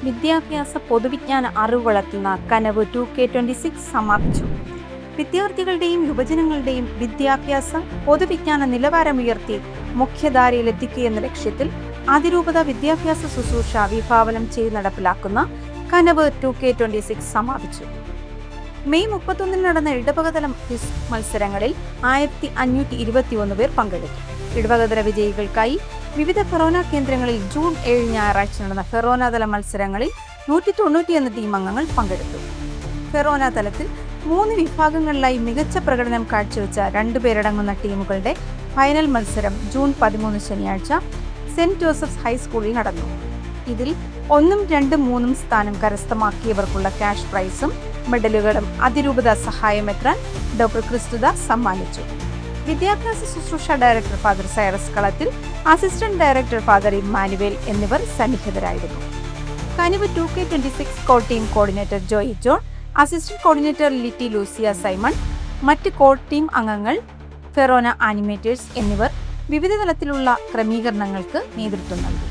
വിദ്യാഭ്യാസ പൊതുവിജ്ഞാന അറിവ് വളർത്തുന്ന കനവ് 2K26 സമാപിച്ചു. വിദ്യാർത്ഥികളുടെയും യുവജനങ്ങളുടെയും വിദ്യാഭ്യാസ പൊതുവിജ്ഞാന നിലവാരമുയർത്തി മുഖ്യധാരയിലെത്തിക്കുകയെന്ന ലക്ഷ്യത്തിൽ അതിരൂപത വിദ്യാഭ്യാസ ശുശ്രൂഷ വിഭാവനം ചെയ്ത് നടപ്പിലാക്കുന്ന കനവ് 2K26 സമാപിച്ചു. മെയ് 31 നടന്ന ഇടവകതല ക്വിസ് മത്സരങ്ങളിൽ 1521 പേർ പങ്കെടുത്തു. ഇടവകതല വിജയികൾക്കായി വിവിധ ഫെറോന കേന്ദ്രങ്ങളിൽ ജൂൺ 7 ഞായറാഴ്ച നടന്ന ഫെറോന തല മത്സരങ്ങളിൽ 191 ടീം അംഗങ്ങൾ പങ്കെടുത്തു. ഫെറോന തലത്തിൽ 3 വിഭാഗങ്ങളിലായി മികച്ച പ്രകടനം കാഴ്ചവെച്ച 2 പേരടങ്ങുന്ന ടീമുകളുടെ ഫൈനൽ മത്സരം ജൂൺ 13 ശനിയാഴ്ച സെന്റ് ജോസഫ്സ് ഹൈസ്കൂളിൽ നടന്നു. ഇതിൽ 1, 2, 3 സ്ഥാനം കരസ്ഥമാക്കിയവർക്കുള്ള ക്യാഷ് പ്രൈസും മെഡലുകളും അതിരൂപത സഹായമെത്രാൻ ഡോക്ടർ ക്രിസ്തുദ സമ്മാനിച്ചു. വിദ്യാഭ്യാസ ശുശ്രൂഷ director father Cyrus Kalathil, assistant director father Emmanuel എന്നിവർ സന്നിഹിതരായിരുന്നു. Kaniv 2K26 core team coordinator Joy John, assistant coordinator Litty Lucia Simon, മറ്റ് കോർ ടീം അംഗങ്ങൾ, ഫെറോന ആനിമേറ്റേഴ്സ് എന്നിവർ വിവിധ തലത്തിലുള്ള ക്രമീകരണങ്ങൾക്ക് നേതൃത്വം നൽകി.